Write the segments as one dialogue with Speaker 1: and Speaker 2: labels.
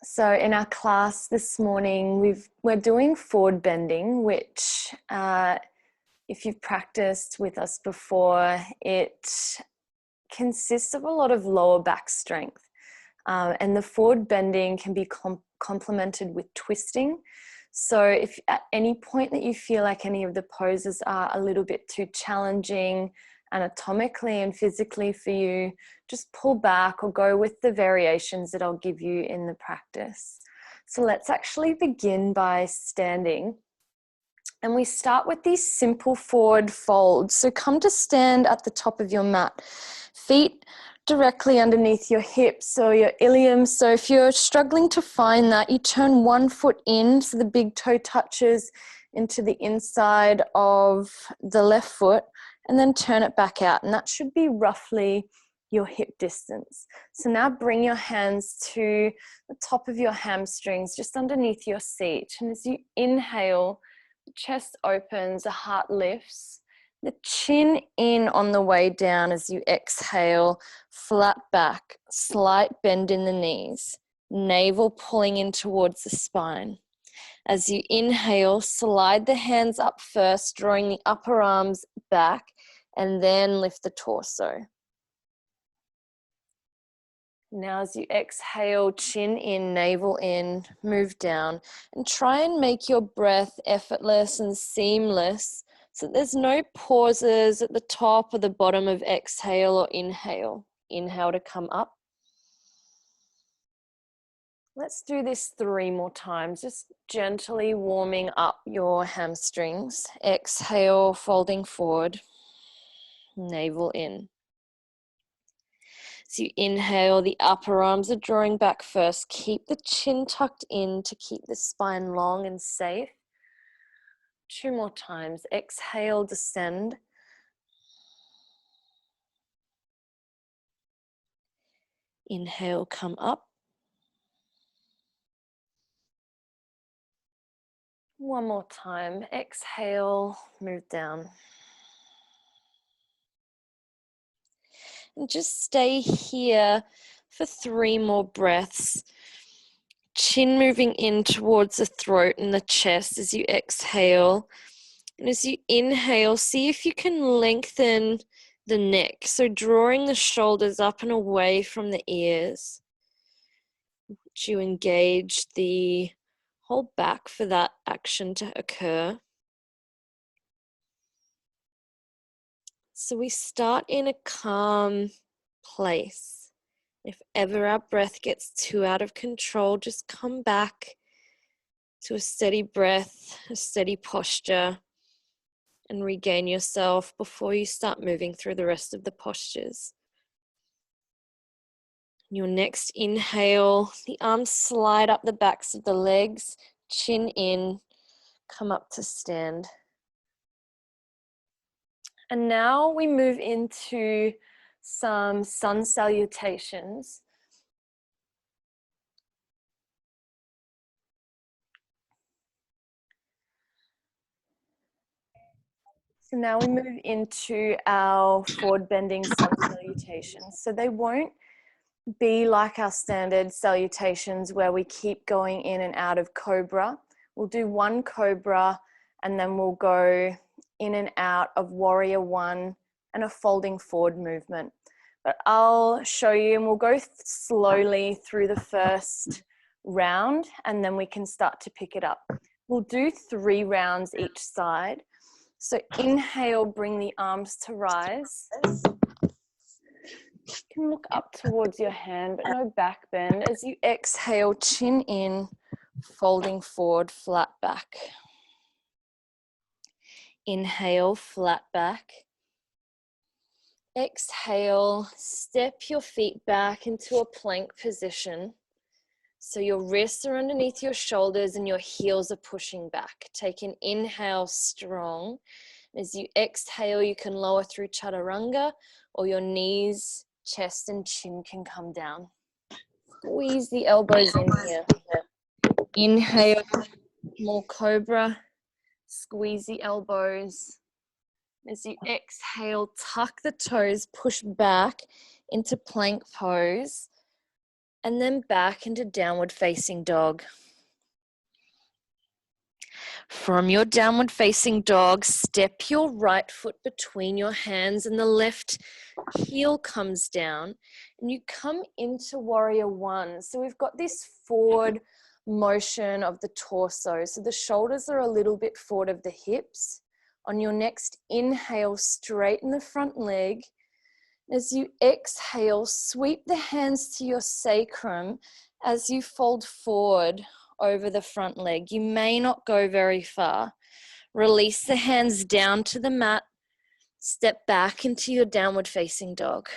Speaker 1: So in our class this morning, we're doing forward bending, which if you've practiced with us before, it consists of a lot of lower back strength. And the forward bending can be complemented with twisting. So if at any point that you feel like any of the poses are a little bit too challenging anatomically and physically for you, just pull back or go with the variations that I'll give you in the practice. So let's actually begin by standing. And we start with these simple forward folds. So come to stand at the top of your mat. Feet directly underneath your hips or your ilium. So if you're struggling to find that, you turn one foot in so the big toe touches into the inside of the left foot, and then turn it back out. And that should be roughly your hip distance. So now bring your hands to the top of your hamstrings, just underneath your seat. And as you inhale, the chest opens, the heart lifts, the chin in on the way down as you exhale, flat back, slight bend in the knees, navel pulling in towards the spine. As you inhale, slide the hands up first, drawing the upper arms back, and then lift the torso. Now as you exhale, chin in, navel in, move down, and try and make your breath effortless and seamless so there's no pauses at the top or the bottom of exhale or inhale. Inhale to come up. Let's do this 3 more times, just gently warming up your hamstrings. Exhale, folding forward, navel in. So you inhale, the upper arms are drawing back first. Keep the chin tucked in to keep the spine long and safe. 2 more times. Exhale, descend. Inhale, come up. 1 more time. Exhale, move down. And just stay here for 3 more breaths. Chin moving in towards the throat and the chest as you exhale. And as you inhale, see if you can lengthen the neck. So drawing the shoulders up and away from the ears. You engage the whole back for that action to occur. So we start in a calm place. If ever our breath gets too out of control, just come back to a steady breath, a steady posture, and regain yourself before you start moving through the rest of the postures. Your next inhale, the arms slide up the backs of the legs, chin in, come up to stand. And now we move into some sun salutations. So now we move into our forward bending sun salutations. So they won't be like our standard salutations where we keep going in and out of cobra. We'll do 1 cobra and then we'll go in and out of warrior 1 and a folding forward movement. But I'll show you, and we'll go slowly through the first round and then we can start to pick it up. We'll do 3 rounds each side. So inhale, bring the arms to rise. You can look up towards your hand, but no back bend. As you exhale, chin in, folding forward, flat back. Inhale, flat back. Exhale, step your feet back into a plank position. So your wrists are underneath your shoulders and your heels are pushing back. Take an inhale, strong. As you exhale, you can lower through chaturanga, or your knees, chest and chin can come down. Squeeze the elbows in here. Inhale, more cobra. Squeeze the elbows. As you exhale, tuck the toes, push back into plank pose. and then back into downward facing dog. From your downward facing dog, step your right foot between your hands and the left heel comes down and you come into warrior one. So we've got this forward motion of the torso. So the shoulders are a little bit forward of the hips. On your next inhale, straighten the front leg. As you exhale, sweep the hands to your sacrum as you fold forward over the front leg. You may not go very far. Release the hands down to the mat. Step back into your downward facing dog.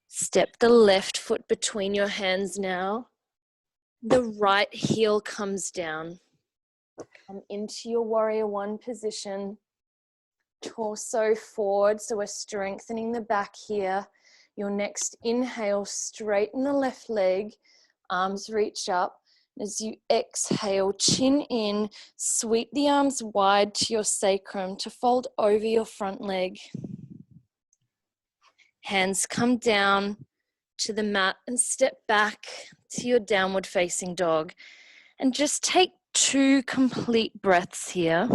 Speaker 1: Step the left foot between your hands now. The right heel comes down. Come into your warrior one position. Torso forward, so we're strengthening the back here. Your next inhale, straighten the left leg, arms reach up. As you exhale, chin in, sweep the arms wide to your sacrum to fold over your front leg. Hands come down to the mat and step back to your downward facing dog. And just take 2 complete breaths here.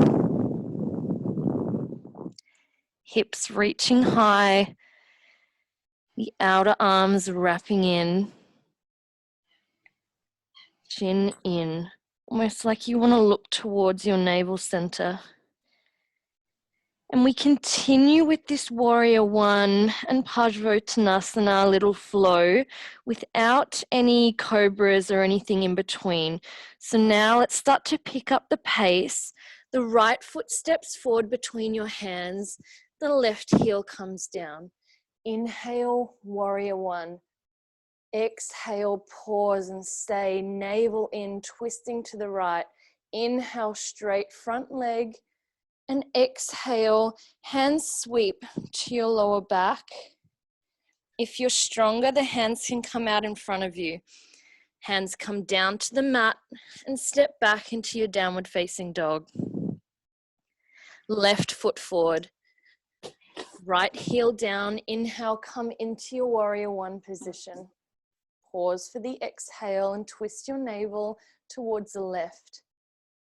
Speaker 1: Hips reaching high, the outer arms wrapping in, chin in, almost like you want to look towards your navel center. And we continue with this warrior one and Parsvottanasana little flow without any cobras or anything in between. So now let's start to pick up the pace. The right foot steps forward between your hands. The left heel comes down. Inhale, warrior one. Exhale, pause and stay. Navel in, twisting to the right. Inhale, straight front leg. And exhale, hands sweep to your lower back. If you're stronger, the hands can come out in front of you. Hands come down to the mat and step back into your downward facing dog. Left foot forward. Right heel down. Inhale, come into your warrior one position. Pause for the exhale and twist your navel towards the left.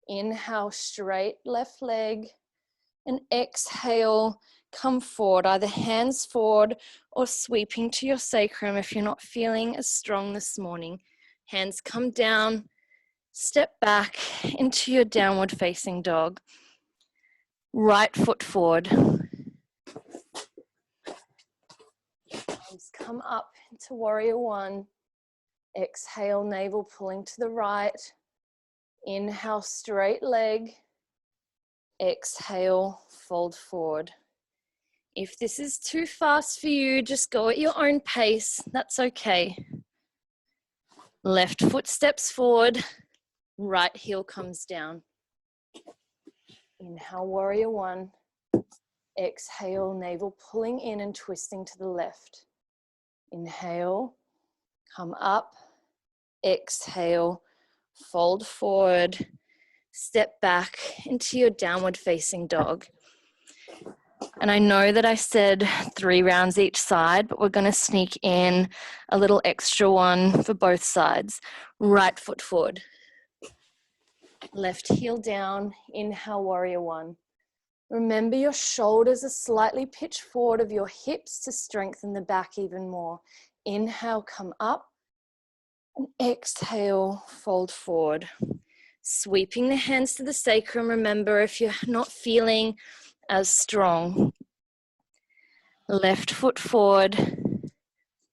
Speaker 1: Inhale, straight left leg. And exhale, come forward, either hands forward or sweeping to your sacrum if you're not feeling as strong this morning. Hands come down, step back into your downward facing dog. Right foot forward. Arms come up into warrior one. Exhale, navel pulling to the right. Inhale, straight leg. Exhale, fold forward. If this is too fast for you, just go at your own pace. That's okay. Left foot steps forward, right heel comes down. Inhale, warrior one. Exhale, navel pulling in and twisting to the left. Inhale, come up. Exhale, fold forward. Step back into your downward facing dog. And I know that I said 3 rounds each side, but we're going to sneak in a little extra one for both sides. Right foot forward. Left heel down. Inhale, warrior one. Remember your shoulders are slightly pitched forward of your hips to strengthen the back even more. Inhale, come up. And exhale, fold forward. Sweeping the hands to the sacrum. Remember, if you're not feeling as strong. Left foot forward.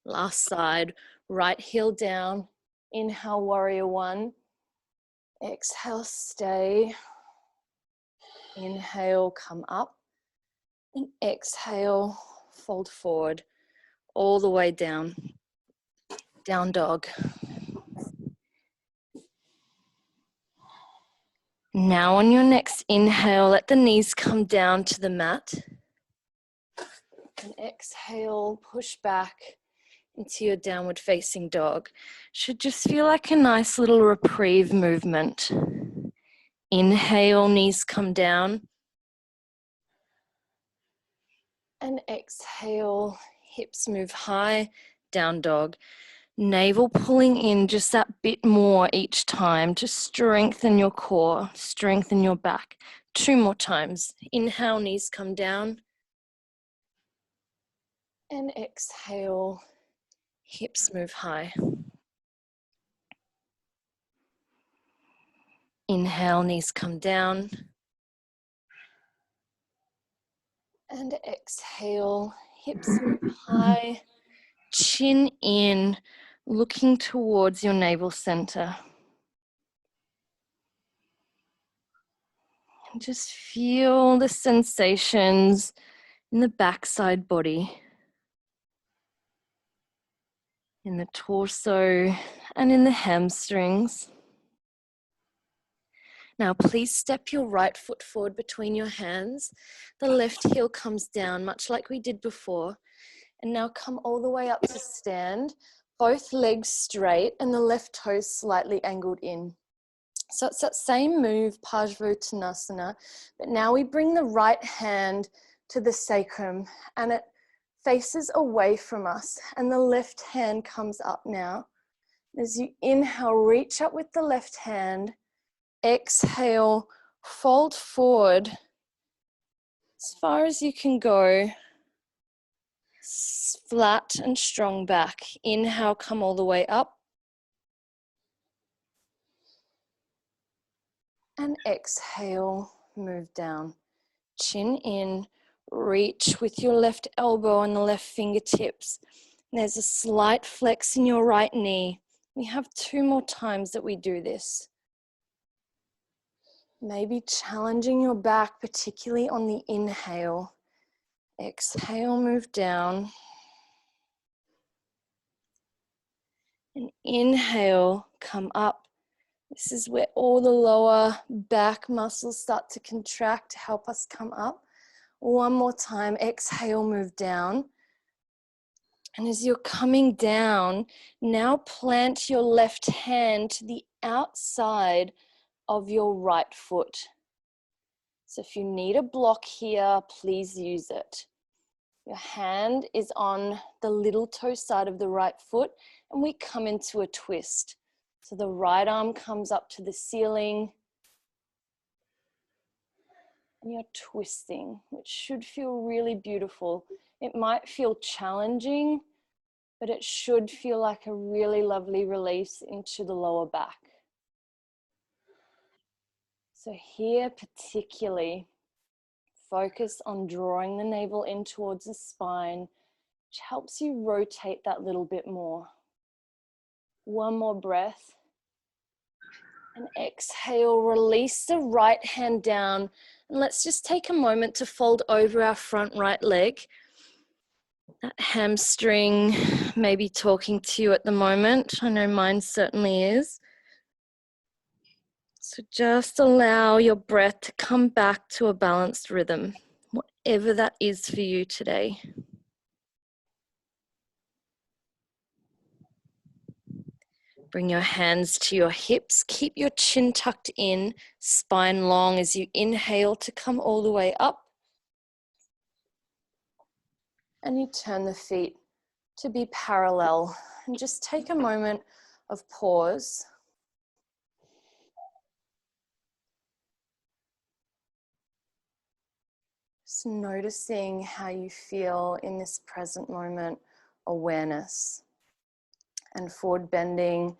Speaker 1: Last side. Right heel down. Inhale, warrior one. Exhale, stay. Inhale, come up. And exhale, fold forward. All the way down. Down dog. Now on your next inhale, let the knees come down to the mat. And exhale, push back into your downward facing dog. Should just feel like a nice little reprieve movement. Inhale, knees come down. And exhale, hips move high, down dog. Navel pulling in just that bit more each time to strengthen your core, strengthen your back. 2 more times. Inhale, knees come down. And exhale, hips move high. Inhale, knees come down. And exhale, hips move high. Chin in, looking towards your navel center. And just feel the sensations in the backside body, in the torso, and in the hamstrings. Now, please step your right foot forward between your hands. The left heel comes down, much like we did before. And now come all the way up to stand, both legs straight and the left toes slightly angled in. So it's that same move, Parsvottanasana, but now we bring the right hand to the sacrum and it faces away from us and the left hand comes up now. As you inhale, reach up with the left hand. Exhale, fold forward as far as you can go. Flat and strong back. Inhale, come all the way up. And exhale, move down. Chin in, reach with your left elbow and the left fingertips. And there's a slight flex in your right knee. We have 2 more times that we do this. Maybe challenging your back, particularly on the inhale. Exhale, move down. And inhale, come up. This is where all the lower back muscles start to contract to help us come up. 1 more time, exhale, move down. And as you're coming down, now plant your left hand to the outside of your right foot. So if you need a block here, please use it. Your hand is on the little toe side of the right foot and we come into a twist. So the right arm comes up to the ceiling and you're twisting, which should feel really beautiful. It might feel challenging, but it should feel like a really lovely release into the lower back. So here particularly, focus on drawing the navel in towards the spine, which helps you rotate that little bit more. 1 more breath. And exhale, release the right hand down. And let's just take a moment to fold over our front right leg. That hamstring may be talking to you at the moment. I know mine certainly is. So just allow your breath to come back to a balanced rhythm, whatever that is for you today. Bring your hands to your hips. Keep your chin tucked in, spine long as you inhale to come all the way up. And you turn the feet to be parallel. And just take a moment of pause. Just noticing how you feel in this present moment awareness. And forward bending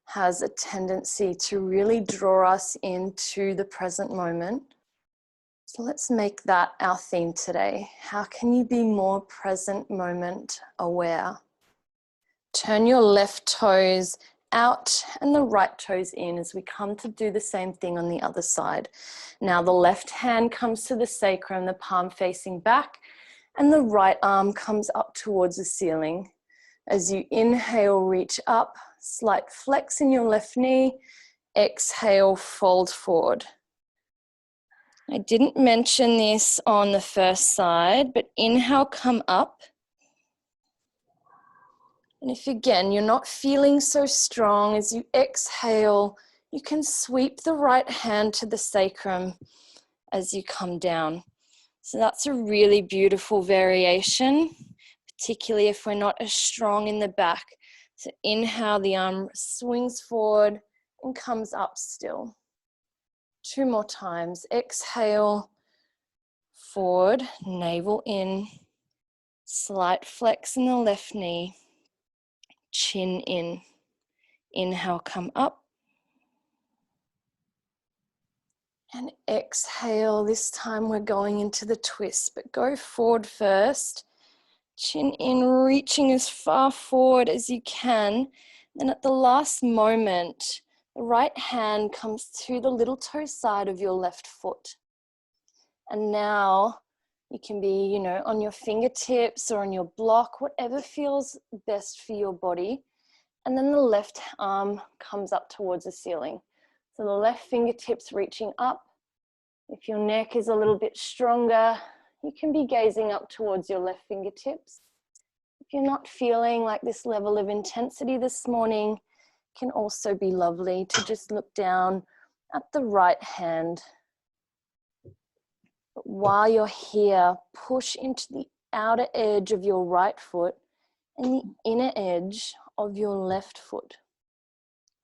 Speaker 1: has a tendency to really draw us into the present moment. So let's make that our theme today. How can you be more present moment aware? Turn your left toes out and the right toes in as we come to do the same thing on the other side. Now the left hand comes to the sacrum, the palm facing back, and the right arm comes up towards the ceiling. As you inhale, reach up, slight flex in your left knee, exhale, fold forward. I didn't mention this on the first side, but inhale, come up. And if again, you're not feeling so strong, as you exhale, you can sweep the right hand to the sacrum as you come down. So that's a really beautiful variation, particularly if we're not as strong in the back. So inhale, the arm swings forward and comes up still. 2 more times. Exhale, forward, navel in, slight flex in the left knee, chin in. Inhale, come up. And exhale, this time we're going into the twist, but go forward first. Chin in, reaching as far forward as you can. Then at the last moment, the right hand comes to the little toe side of your left foot. And now you can be, on your fingertips or on your block, whatever feels best for your body. And then the left arm comes up towards the ceiling. So the left fingertips reaching up. If your neck is a little bit stronger, you can be gazing up towards your left fingertips. If you're not feeling like this level of intensity this morning, it can also be lovely to just look down at the right hand. But while you're here, push into the outer edge of your right foot and the inner edge of your left foot.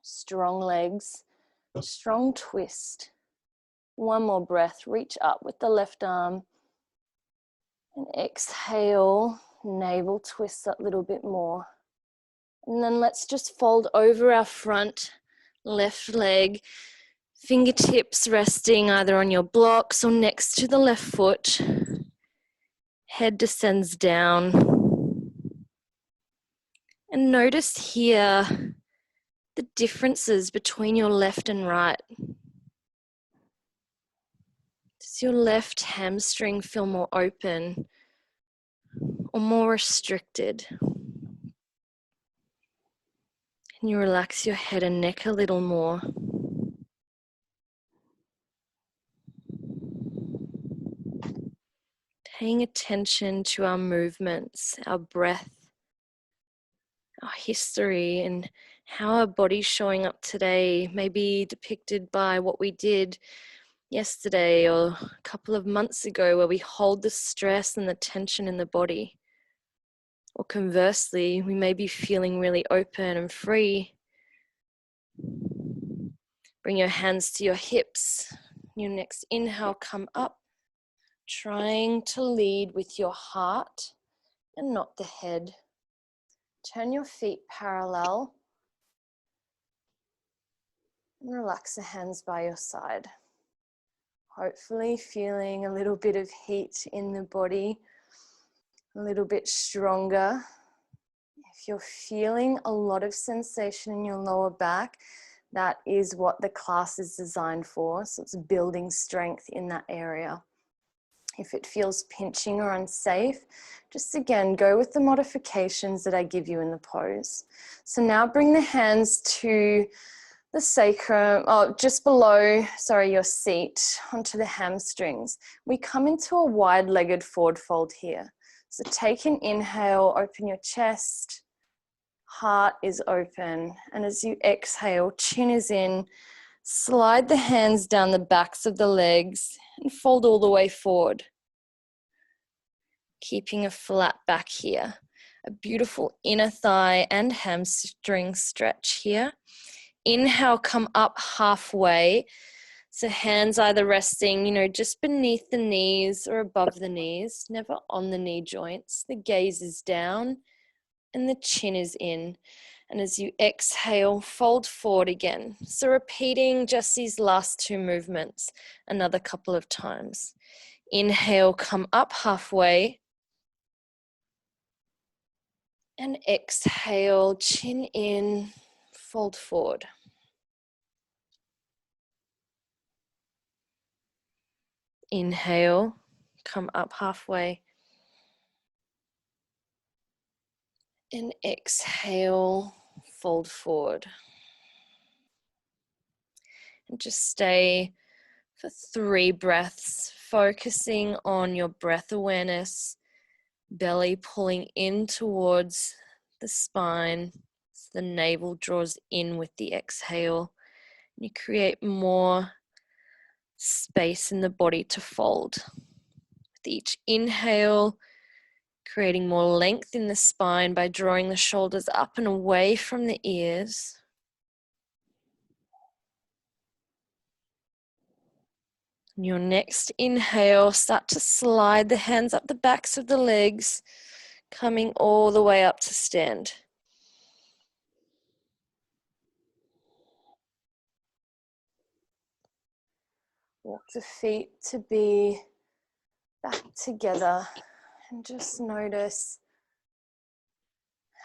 Speaker 1: Strong legs, strong twist. One more breath, reach up with the left arm and exhale, navel twist that little bit more. And then let's just fold over our front left leg, fingertips resting either on your blocks or next to the left foot. Head descends down. And notice here the differences between your left and right. Does your left hamstring feel more open or more restricted? Can you relax your head and neck a little more? Paying attention to our movements, our breath, our history, and how our body's showing up today may be depicted by what we did yesterday or a couple of months ago, where we hold the stress and the tension in the body. Or conversely, we may be feeling really open and free. Bring your hands to your hips. Your next inhale, come up, trying to lead with your heart and not the head. Turn your feet parallel and relax the hands by your side. Hopefully feeling a little bit of heat in the body, a little bit stronger. If you're feeling a lot of sensation in your lower back, that is what the class is designed for. So it's building strength in that area. If it feels pinching or unsafe, just again, go with the modifications that I give you in the pose. So now bring the hands to the sacrum, just below, your seat, onto the hamstrings. We come into a wide-legged forward fold here. So take an inhale, open your chest, heart is open. And as you exhale, chin is in, slide the hands down the backs of the legs and fold all the way forward. Keeping a flat back here. A beautiful inner thigh and hamstring stretch here. Inhale, come up halfway. So hands either resting, just beneath the knees or above the knees, never on the knee joints. The gaze is down and the chin is in. And as you exhale, fold forward again. So repeating just these last two movements another couple of times. Inhale, come up halfway. And exhale, chin in, fold forward. Inhale, come up halfway. And exhale, fold forward. And just stay for 3 breaths, focusing on your breath awareness, belly pulling in towards the spine. So the navel draws in with the exhale. And you create more space in the body to fold. With each inhale, creating more length in the spine by drawing the shoulders up and away from the ears. On your next inhale, start to slide the hands up the backs of the legs, coming all the way up to stand. Walk the feet to be back together and just notice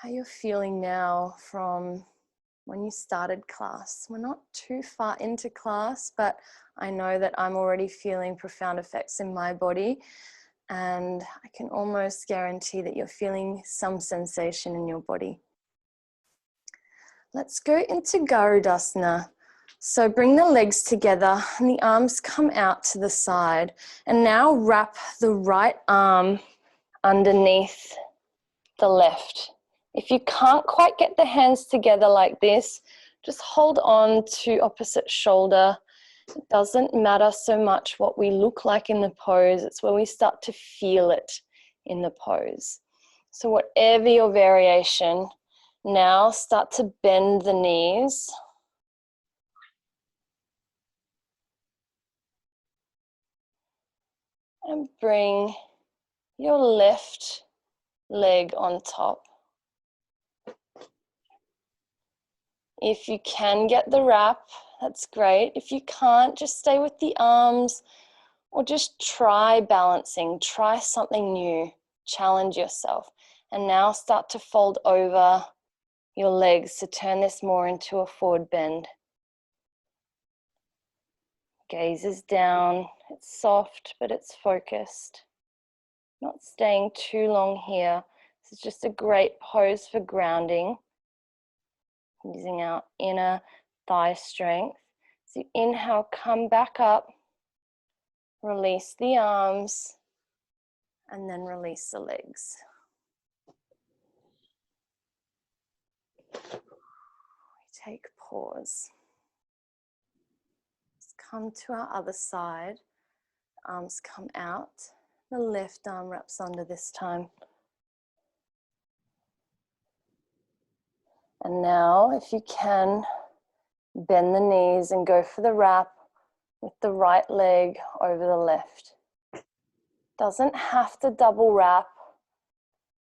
Speaker 1: how you're feeling now from when you started class. We're not too far into class, but I know that I'm already feeling profound effects in my body, and I can almost guarantee that you're feeling some sensation in your body. Let's go into Garudasana. So bring the legs together and the arms come out to the side, and now wrap the right arm underneath the left. If you can't quite get the hands together like this, just hold on to opposite shoulder. It doesn't matter so much what we look like in the pose, it's when we start to feel it in the pose. So whatever your variation, now start to bend the knees. And bring your left leg on top. If you can get the wrap, that's great. If you can't, just stay with the arms or just try balancing. Try something new. Challenge yourself. And now start to fold over your legs to turn this more into a forward bend. Gaze is down. It's soft, but it's focused. Not staying too long here. This is just a great pose for grounding. Using our inner thigh strength. So you inhale, come back up, release the arms, and then release the legs. We take pause. Let's come to our other side. Arms come out. The left arm wraps under this time. And now, if you can, bend the knees and go for the wrap with the right leg over the left. Doesn't have to double wrap.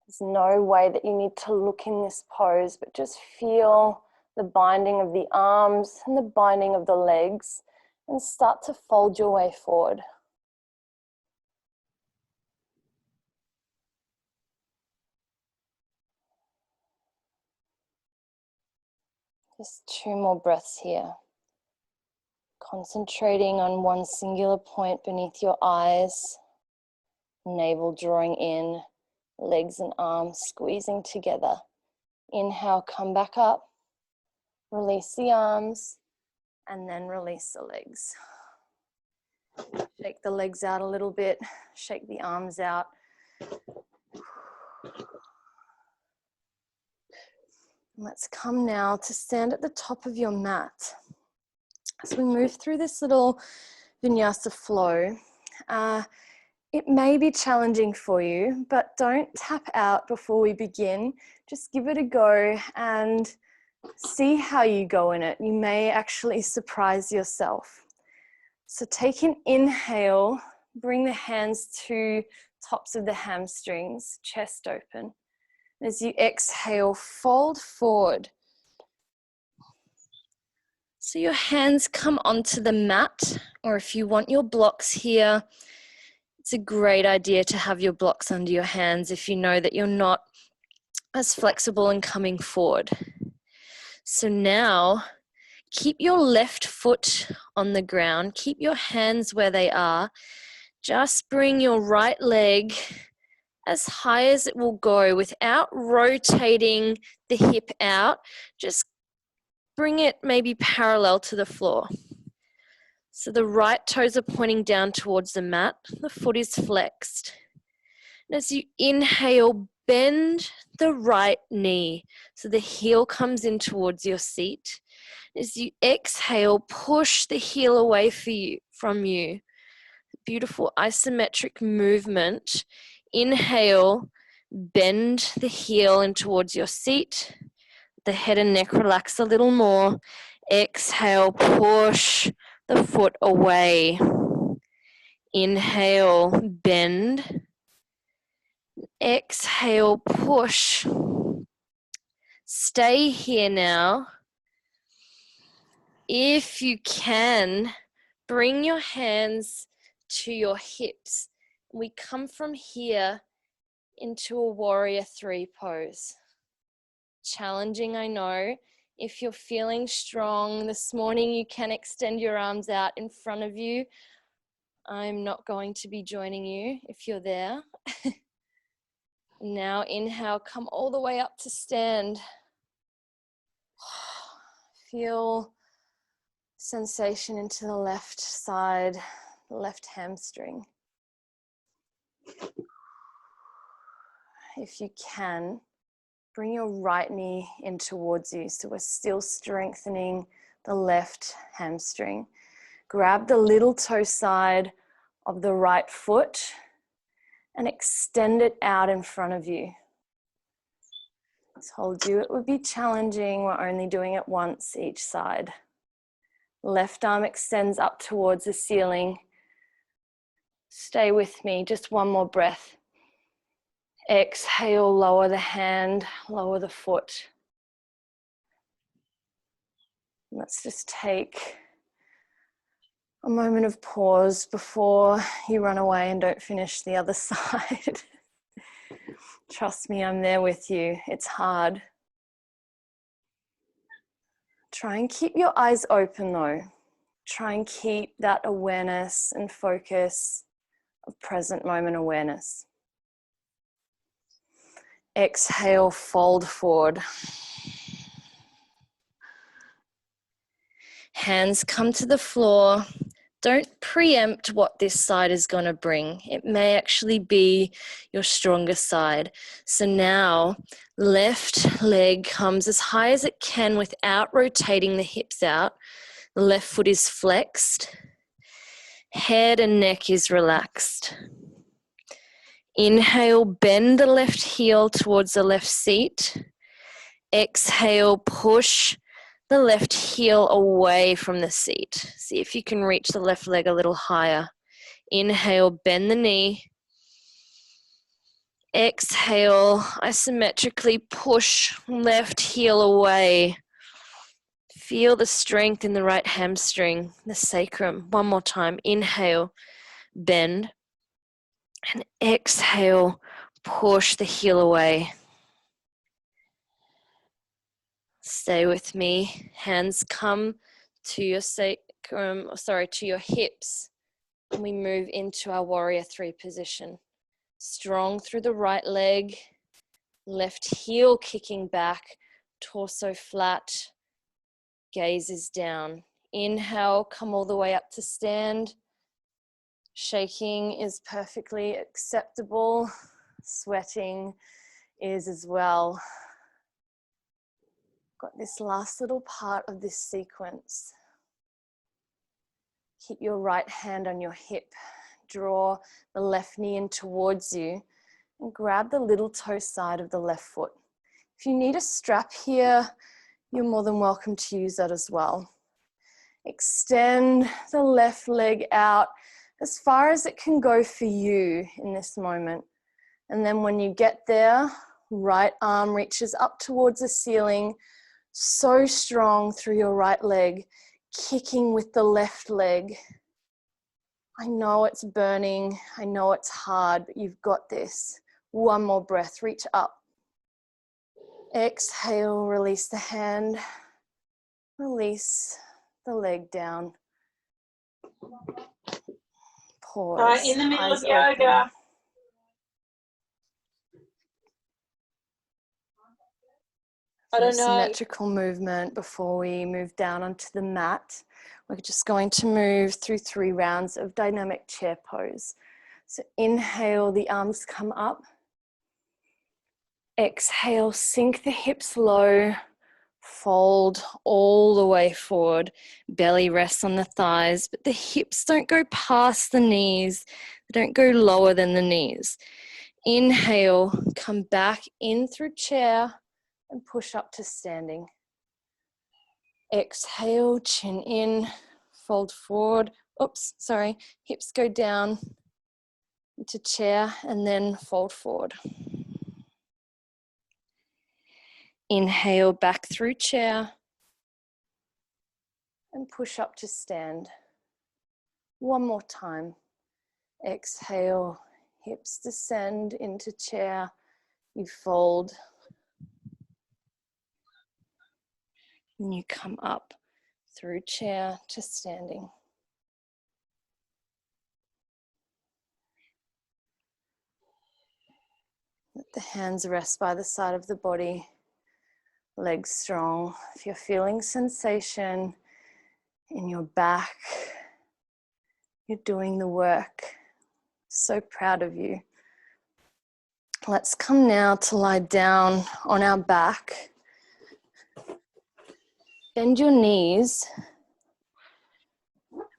Speaker 1: There's no way that you need to look in this pose, but just feel the binding of the arms and the binding of the legs and start to fold your way forward. Just 2 more breaths here. Concentrating on one singular point beneath your eyes, navel drawing in, legs and arms squeezing together. Inhale, come back up, release the arms, and then release the legs. Shake the legs out a little bit, shake the arms out. Let's come now to stand at the top of your mat. As we move through this little vinyasa flow, it may be challenging for you, but don't tap out before we begin. Just give it a go and see how you go in it. You may actually surprise yourself. So take an inhale, bring the hands to tops of the hamstrings, chest open. As you exhale, fold forward. So your hands come onto the mat, or if you want your blocks here, it's a great idea to have your blocks under your hands if you know that you're not as flexible and coming forward. So now, keep your left foot on the ground, keep your hands where they are, just bring your right leg as high as it will go without rotating the hip out. Just bring it maybe parallel to the floor. So the right toes are pointing down towards the mat, the foot is flexed. And as you inhale, bend the right knee so the heel comes in towards your seat. As you exhale, push the heel away from you. Beautiful isometric movement. Inhale,
Speaker 2: Bend the heel in towards your seat. The head and neck relax a little more. Exhale, push the foot away. Inhale, bend. Exhale, push. Stay here now. If you can, bring your hands to your hips. We come from here into a warrior 3 pose. Challenging, I know. If you're feeling strong this morning, you can extend your arms out in front of you. I'm not going to be joining you if you're there. Now inhale, come all the way up to stand. Feel sensation into the left side, left hamstring. If you can, bring your right knee in towards you. So we're still strengthening the left hamstring. Grab the little toe side of the right foot and extend it out in front of you. I told you it would be challenging. We're only doing it once each side. Left arm extends up towards the ceiling. Stay with me, just one more breath. Exhale, lower the hand, lower the foot. Let's just take a moment of pause before you run away and don't finish the other side. Trust me, I'm there with you. It's hard. Try and keep your eyes open though. Try and keep that awareness and focus of present moment awareness. Exhale, fold forward. Hands come to the floor. Don't preempt what this side is going to bring. It may actually be your strongest side. So now, left leg comes as high as it can without rotating the hips out. The left foot is flexed. Head and neck is relaxed. Inhale, bend the left heel towards the left seat. Exhale, push the left heel away from the seat. See if you can reach the left leg a little higher. Inhale, bend the knee. Exhale, isometrically push left heel away. Feel the strength in the right hamstring, the sacrum. One more time. Inhale, bend. And exhale, push the heel away. Stay with me. Hands come to your sacrum, to your hips. And we move into our warrior 3 position. Strong through the right leg, left heel kicking back, torso flat, gaze is down. Inhale, come all the way up to stand. Shaking is perfectly acceptable. Sweating is as well. Got this last little part of this sequence. Keep your right hand on your hip. Draw the left knee in towards you and grab the little toe side of the left foot. If you need a strap here, you're more than welcome to use that as well. Extend the left leg out as far as it can go for you in this moment. And then when you get there, right arm reaches up towards the ceiling, so strong through your right leg, kicking with the left leg. I know it's burning, I know it's hard, but you've got this. One more breath, reach up. Exhale, release the hand, release the leg down. Pause.
Speaker 3: In the middle
Speaker 2: Eyes
Speaker 3: of yoga.
Speaker 2: open.
Speaker 3: I don't know.
Speaker 2: Symmetrical movement before we move down onto the mat. We're just going to move through 3 rounds of dynamic chair pose. So inhale, the arms come up. Exhale, sink the hips low. Fold all the way forward. Belly rests on the thighs, but the hips don't go past the knees. They don't go lower than the knees. Inhale, come back in through chair and push up to standing. Exhale, chin in, fold forward. Oops, sorry. Hips go down into chair and then fold forward. Inhale, back through chair and push up to stand. One more time. Exhale, hips descend into chair. You fold. And you come up through chair to standing. Let the hands rest by the side of the body. Legs strong. If you're feeling sensation in your back, you're doing the work. So proud of you. Let's come now to lie down on our back. Bend your knees.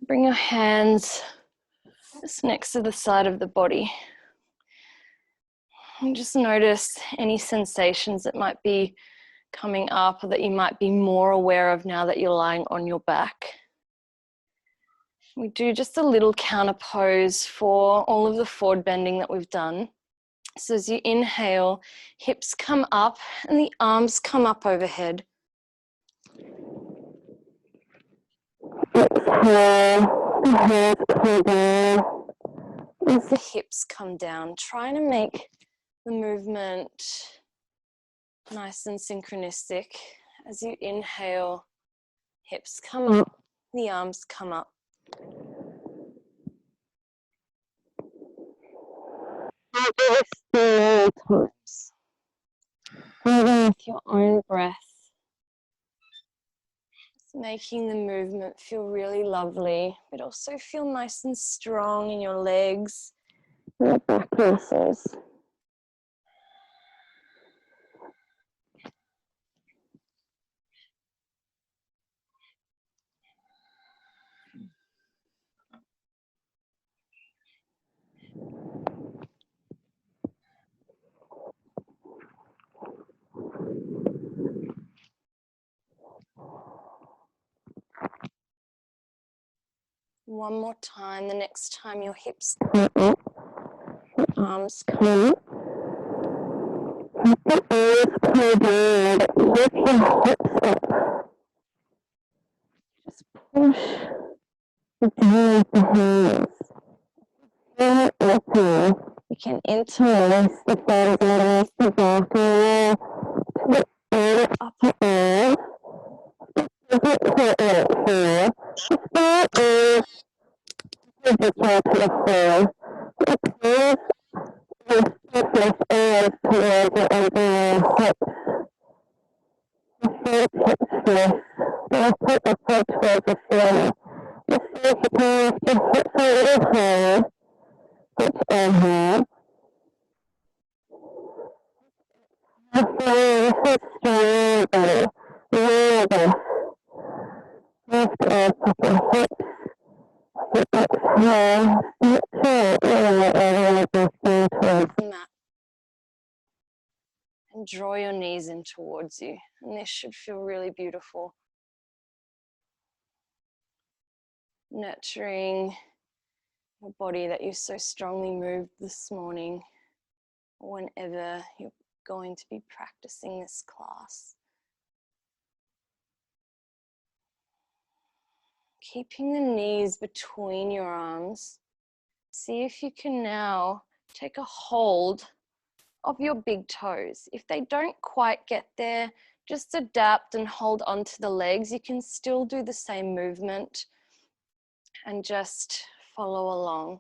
Speaker 2: Bring your hands just next to the side of the body. And just notice any sensations that might be coming up or that you might be more aware of now that you're lying on your back. We do just a little counter pose for all of the forward bending that we've done. So as you inhale, hips come up and the arms come up overhead. Exhale, the hands come down as the hips come down. Trying to make the movement nice and synchronistic. As you inhale, hips come up, the arms come up. Times. Breathing with your own breath. Just making the movement feel really lovely, but also feel nice and strong in your legs, your back muscles. One more time, the next time your hips come up, your arms come up. Let the arms come down, lift your hips up. Just push down with the hands. Feel it open. You can interlace the bottom underneath the back and put the upper arm. Doesn't quite work here. Start with the top of the floor. Please lift both arms towards the underneath hips. The front hips lift. Then put the foot towards the floor. Just see if you can lift the hips a little higher. Let's inhale. This is stronger. Really. Lift up the hips. Exhale. Towards the mat. And draw your knees in towards you. And this should feel really beautiful. Nurturing your body that you so strongly moved this morning, or whenever you're going to be practicing this class. Keeping the knees between your arms, see if you can now take a hold of your big toes. If they don't quite get there, just adapt and hold onto the legs. You can still do the same movement and just follow along.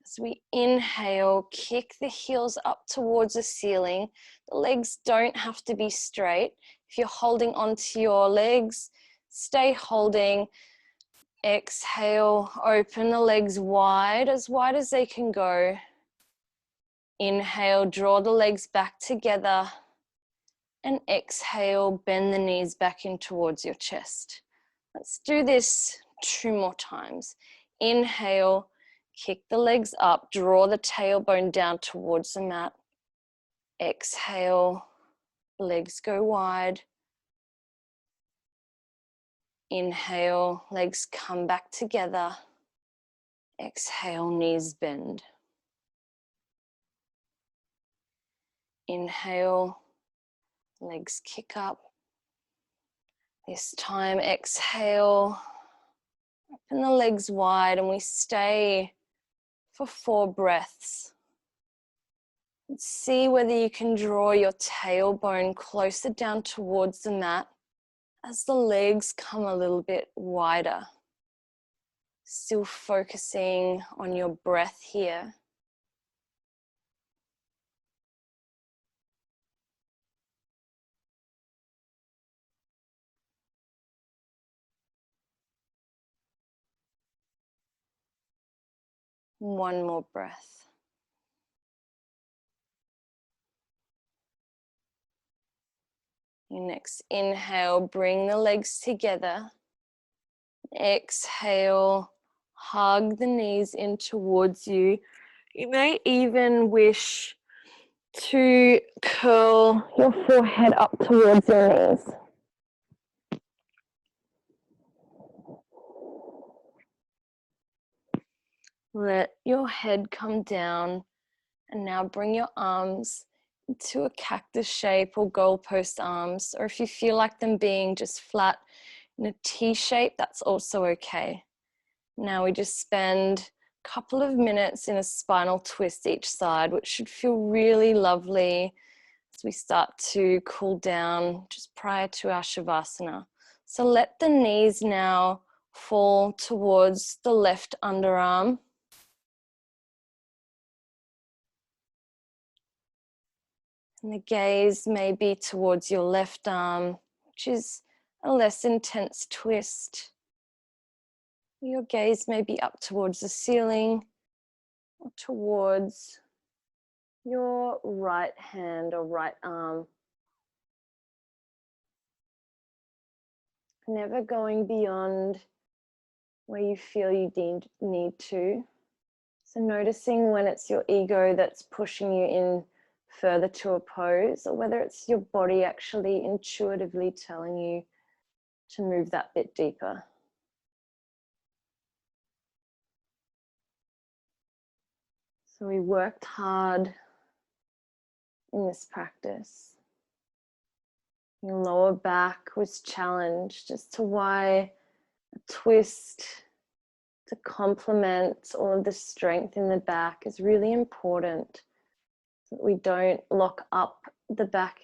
Speaker 2: As we inhale, kick the heels up towards the ceiling. The legs don't have to be straight. If you're holding onto your legs, stay holding. Exhale, open the legs wide as they can go. Inhale, draw the legs back together. And exhale, bend the knees back in towards your chest. Let's do this 2 more times. Inhale, kick the legs up, draw the tailbone down towards the mat.
Speaker 1: Exhale, legs go wide. Inhale, legs come back together. Exhale, knees bend. Inhale, legs kick up. This time, exhale, open the legs wide, and we stay for 4 breaths. See whether you can draw your tailbone closer down towards the mat as the legs come a little bit wider. Still focusing on your breath here. One more breath. Your next inhale, bring the legs together. Exhale, hug the knees in towards you. You may even wish to curl your forehead up towards your knees. Let your head come down, and now bring your arms into a cactus shape or goalpost arms, or if you feel like them being just flat in a T shape, that's also okay. Now we just spend a couple of minutes in a spinal twist each side, which should feel really lovely as we start to cool down just prior to our Shavasana. So let the knees now fall towards the left underarm. And the gaze may be towards your left arm, which is a less intense twist. Your gaze may be up towards the ceiling or towards your right hand or right arm. Never going beyond where you feel you need to. So noticing when it's your ego that's pushing you in further to a pose, or whether it's your body actually intuitively telling you to move that bit deeper. So we worked hard in this practice. Your lower back was challenged as to why a twist to complement all of the strength in the back is really important, so that we don't lock up the back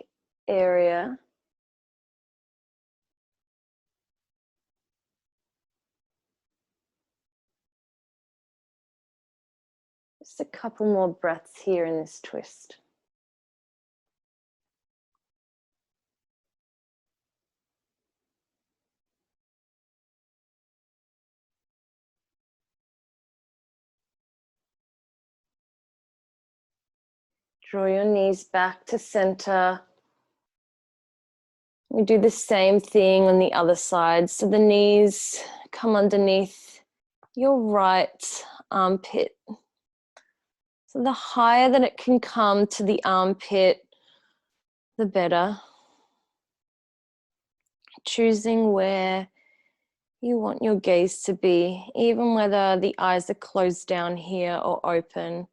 Speaker 1: area. Just a couple more breaths here in this twist. Draw your knees back to center. We do the same thing on the other side. So the knees come underneath your right armpit. So the higher that it can come to the armpit, the better. Choosing where you want your gaze to be, even whether the eyes are closed down here or open.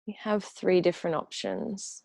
Speaker 1: You have 3 different options.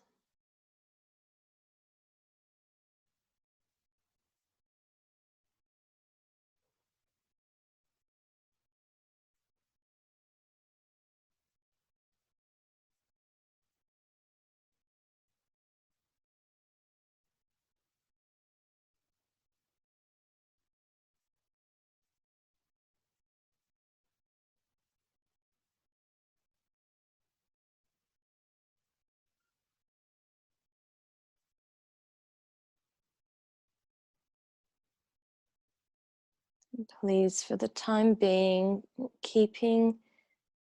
Speaker 1: Please, for the time being, keeping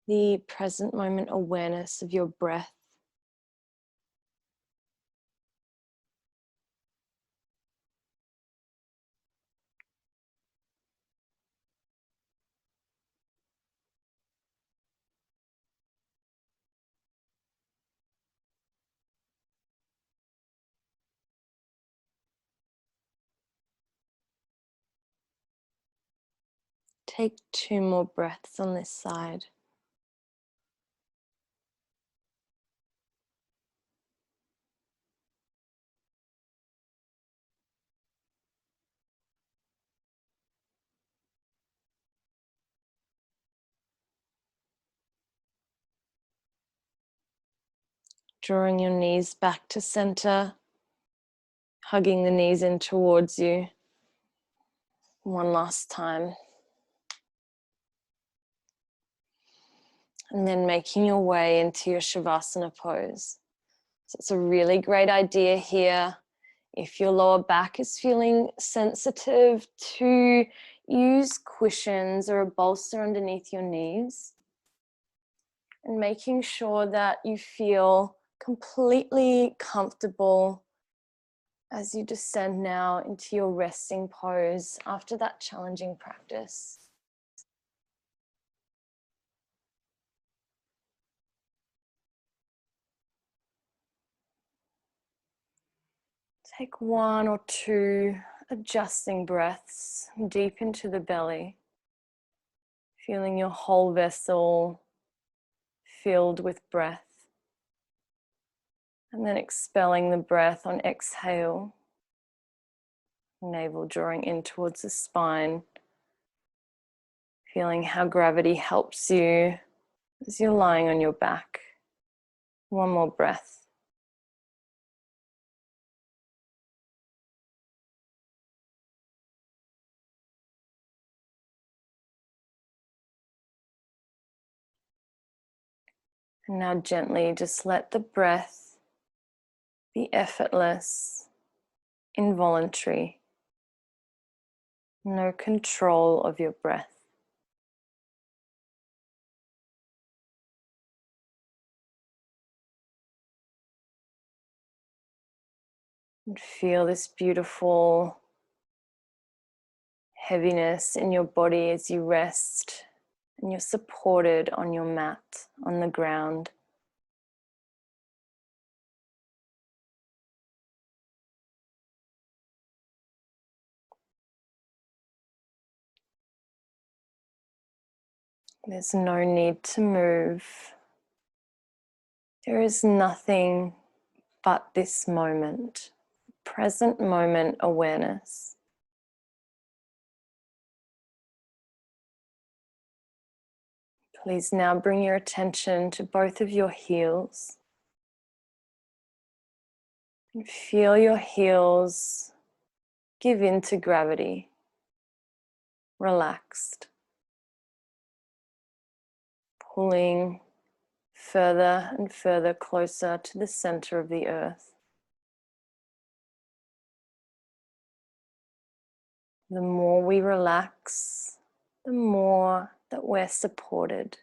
Speaker 1: the present moment awareness of your breath. Take 2 more breaths on this side. Drawing your knees back to center, hugging the knees in towards you. One last time. And then making your way into your Shavasana pose. So it's a really great idea here, if your lower back is feeling sensitive, to use cushions or a bolster underneath your knees. And making sure that you feel completely comfortable as you descend now into your resting pose after that challenging practice. Take 1 or 2 adjusting breaths deep into the belly, feeling your whole vessel filled with breath. And then expelling the breath on exhale. Navel drawing in towards the spine. Feeling how gravity helps you as you're lying on your back. 1 more breath. And now gently just let the breath be effortless, involuntary. No control of your breath. And feel this beautiful heaviness in your body as you rest and you're supported on your mat, on the ground. There's no need to move. There is nothing but this moment, present moment awareness. Please now bring your attention to both of your heels. And feel your heels give in to gravity, relaxed, pulling further and further closer to the center of the earth. The more we relax, the more that we're supported.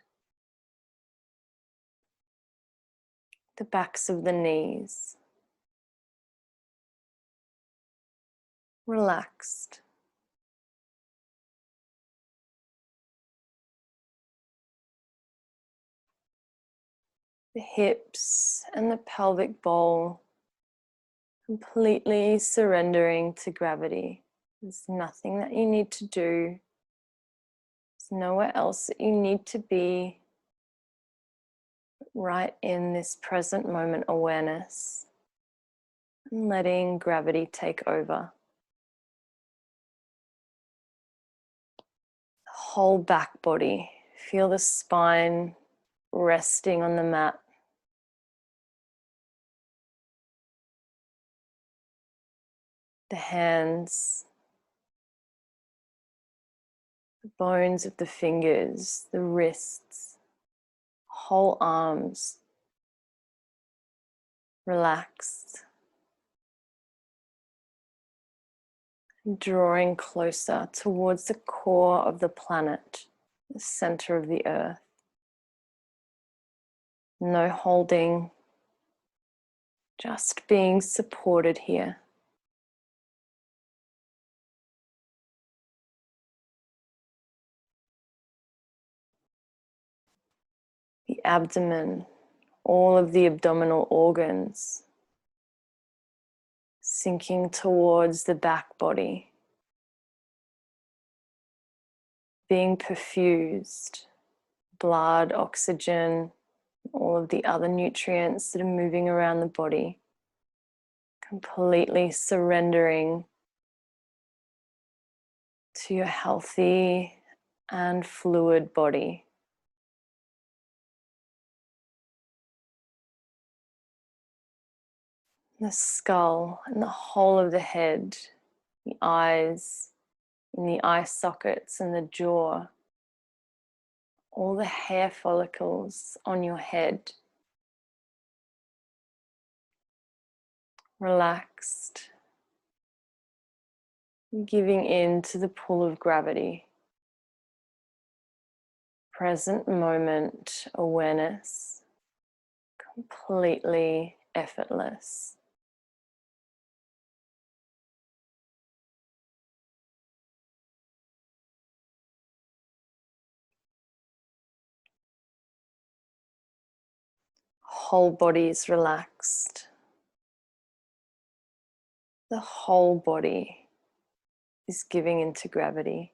Speaker 1: The backs of the knees, relaxed. The hips and the pelvic bowl completely surrendering to gravity. There's nothing that you need to do. There's nowhere else that you need to be. Right in this present moment awareness and letting gravity take over. The whole back body. Feel the spine resting on the mat. The hands, the bones of the fingers, the wrists, whole arms relaxed. Drawing closer towards the core of the planet, the center of the earth. No holding, just being supported here. The abdomen, all of the abdominal organs, sinking towards the back body. being perfused. Blood, oxygen, all of the other nutrients that are moving around the body. Completely surrendering to your healthy and fluid body. The skull and the whole of the head, the eyes, in the eye sockets and the jaw, all the hair follicles on your head, relaxed, giving in to the pull of gravity. Present moment awareness, completely effortless. Whole body is relaxed. The whole body is giving into gravity.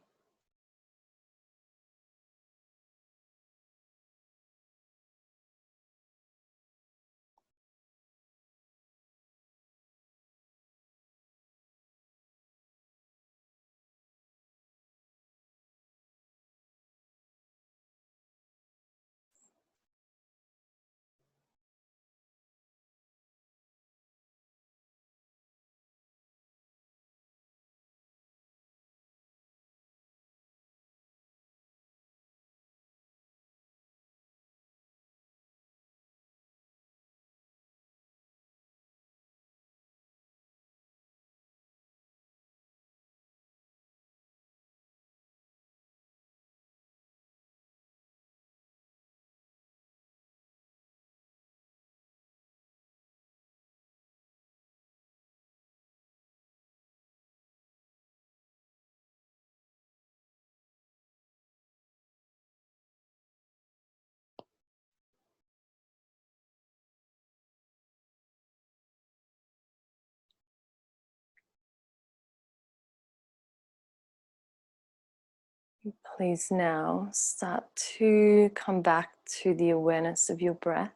Speaker 1: Please now start to come back to the awareness of your breath.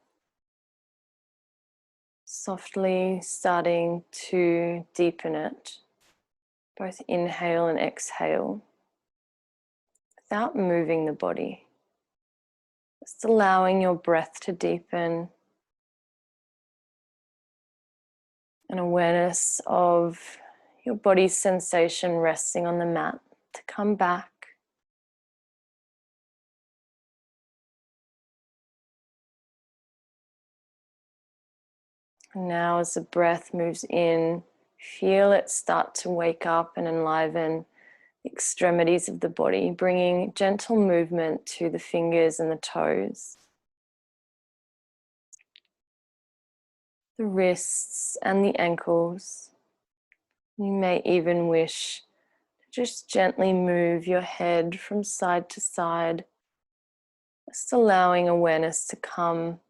Speaker 1: Softly starting to deepen it, both inhale and exhale, without moving the body. Just allowing your breath to deepen. An awareness of your body's sensation resting on the mat to come back. And now as the breath moves in, feel it start to wake up and enliven the extremities of the body, bringing gentle movement to the fingers and the toes, the wrists and the ankles. You may even wish to just gently move your head from side to side, just allowing awareness to come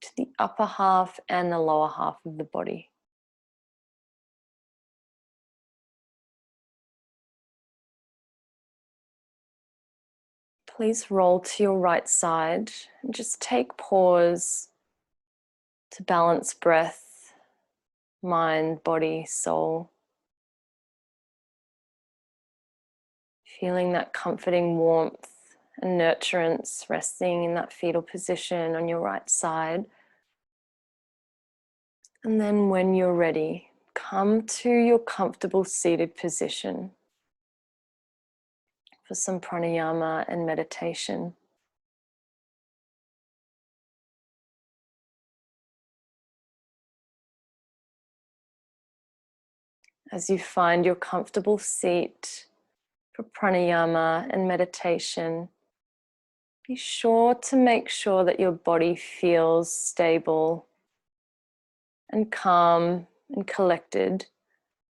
Speaker 1: to the upper half and the lower half of the body. Please roll to your right side and just take pause to balance breath, mind, body, soul. Feeling that comforting warmth and nurturance resting in that fetal position on your right side. And then when you're ready, come to your comfortable seated position for some pranayama and meditation. As you find your comfortable seat for pranayama and meditation, be sure to make sure that your body feels stable and calm and collected.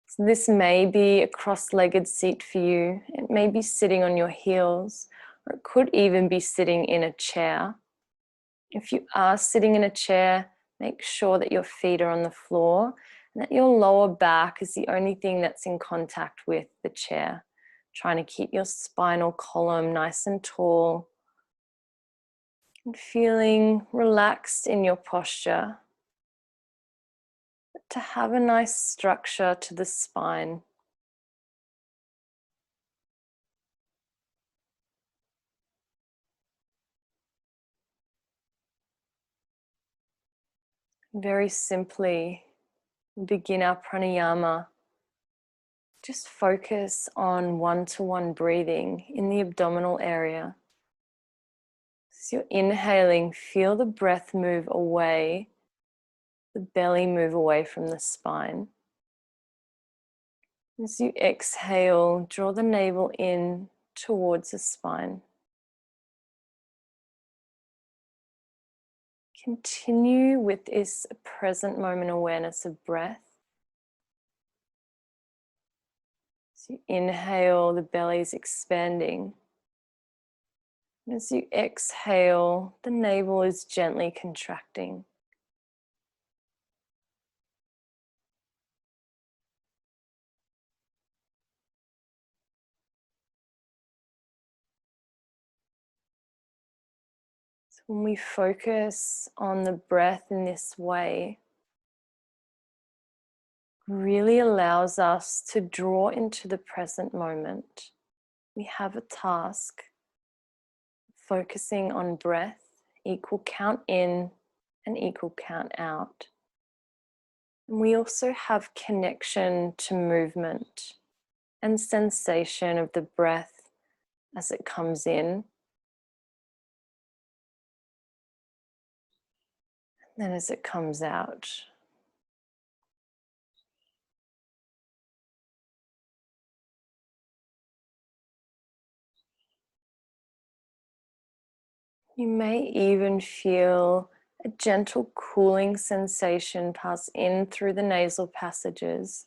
Speaker 1: So this may be a cross-legged seat for you. It may be sitting on your heels, or it could even be sitting in a chair. If you are sitting in a chair, make sure that your feet are on the floor and that your lower back is the only thing that's in contact with the chair. trying to keep your spinal column nice and tall and feeling relaxed in your posture, but to have a nice structure to the spine. Very simply, begin our pranayama. Just focus on one-to-one breathing in the abdominal area. As you're inhaling, feel the breath move away, the belly move away from the spine. As you exhale, draw the navel in towards the spine. Continue with this present moment awareness of breath. As you inhale, the belly is expanding. And as you exhale, the navel is gently contracting. So when we focus on the breath in this way, really allows us to draw into the present moment. We have a task, focusing on breath, equal count in and equal count out. And we also have connection to movement and sensation of the breath as it comes in and as it comes out. You may even feel a gentle cooling sensation pass in through the nasal passages.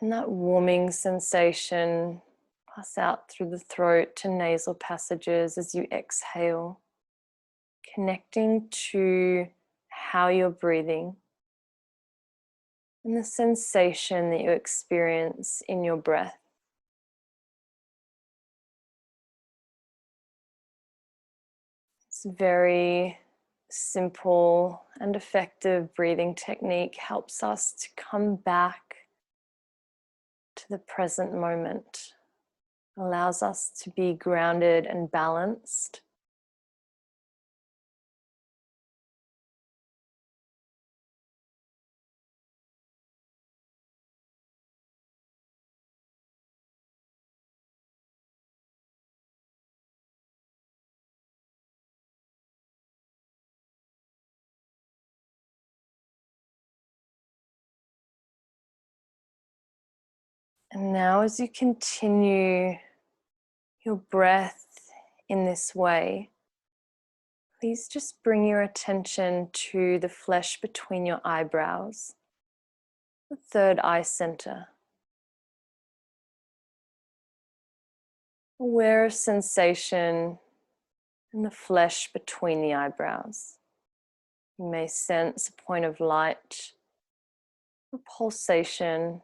Speaker 1: And that warming sensation pass out through the throat to nasal passages as you exhale, connecting to how you're breathing and the sensation that you experience in your breath. It's a very simple and effective breathing technique, helps us to come back to the present moment, allows us to be grounded and balanced. And now as you continue your breath in this way, please just bring your attention to the flesh between your eyebrows, the third eye center. Aware of sensation in the flesh between the eyebrows. You may sense a point of light, a pulsation,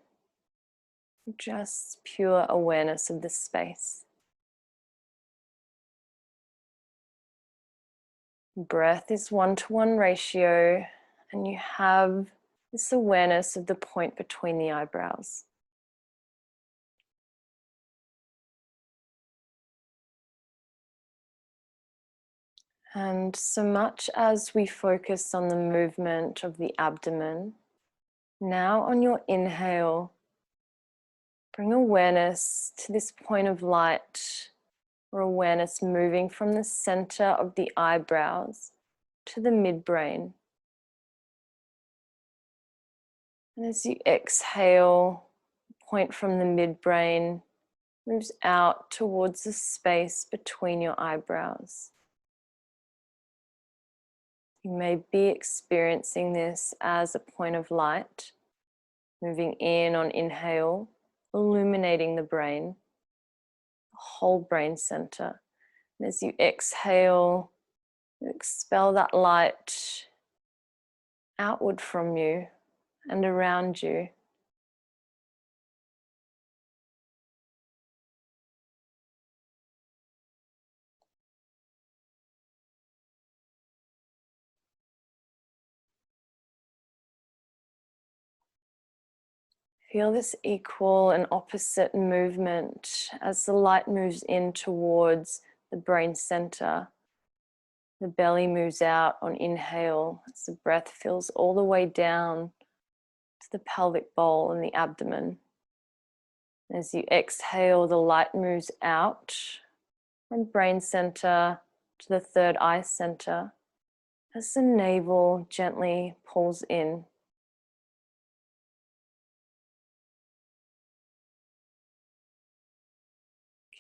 Speaker 1: just pure awareness of the space. Breath is 1-to-1 ratio, and you have this awareness of the point between the eyebrows. And so much as we focus on the movement of the abdomen, now on your inhale, bring awareness to this point of light, or awareness moving from the center of the eyebrows to the midbrain. And as you exhale, point from the midbrain moves out towards the space between your eyebrows. You may be experiencing this as a point of light, moving in on inhale, illuminating the brain, the whole brain center. And as you exhale, you expel that light outward from you and around you. Feel this equal and opposite movement as the light moves in towards the brain center. The belly moves out on inhale as the breath fills all the way down to the pelvic bowl and the abdomen. As you exhale, the light moves out from brain center to the third eye center as the navel gently pulls in.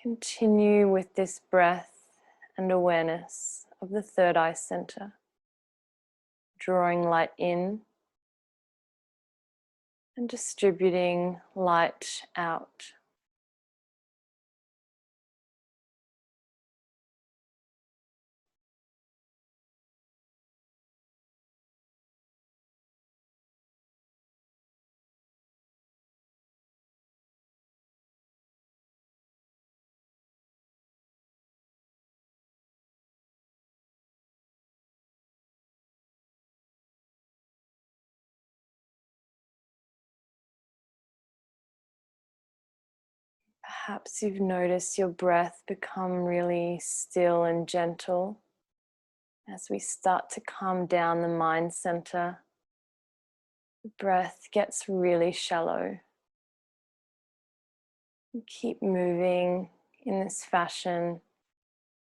Speaker 1: Continue with this breath and awareness of the third eye center, drawing light in and distributing light out. Perhaps you've noticed your breath become really still and gentle. As we start to calm down the mind center, the breath gets really shallow. You keep moving in this fashion.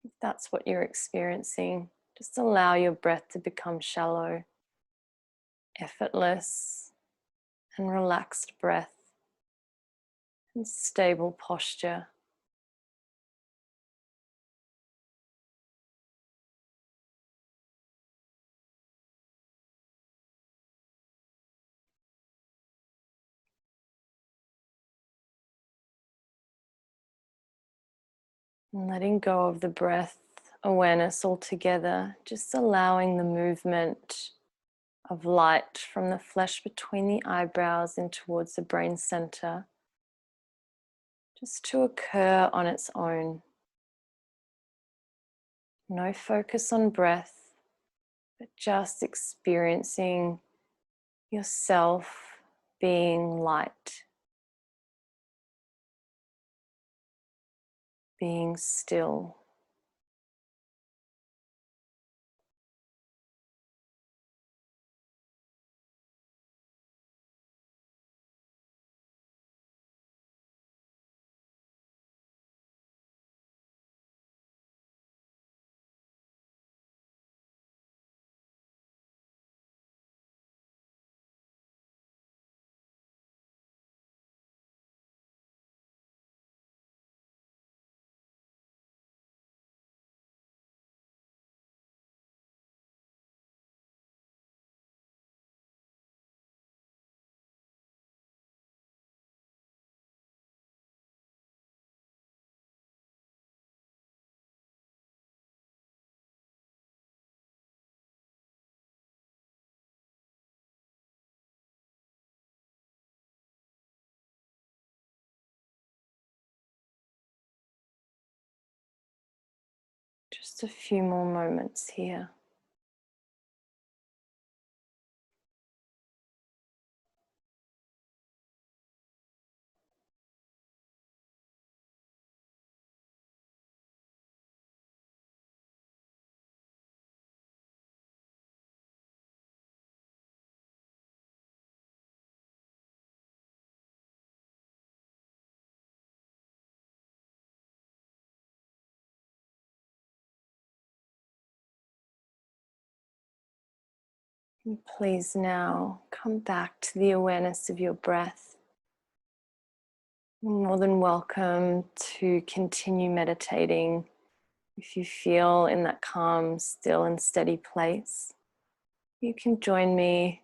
Speaker 1: If that's what you're experiencing, just allow your breath to become shallow, effortless, and relaxed breath and stable posture. And letting go of the breath awareness altogether, just allowing the movement of light from the flesh between the eyebrows in towards the brain center, just to occur on its own. No focus on breath, but just experiencing yourself being light, being still. Just a few more moments here. And please now come back to the awareness of your breath. You're more than welcome to continue meditating if you feel in that calm, still and steady place. You can join me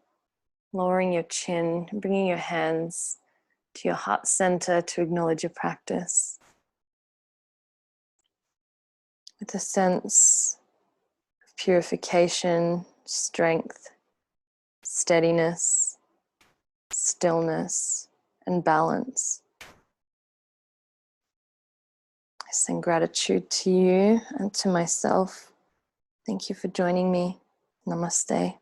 Speaker 1: lowering your chin and bringing your hands to your heart center to acknowledge your practice. With a sense of purification, strength, steadiness, stillness, and balance. I send gratitude to you and to myself. Thank you for joining me. Namaste.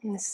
Speaker 1: And this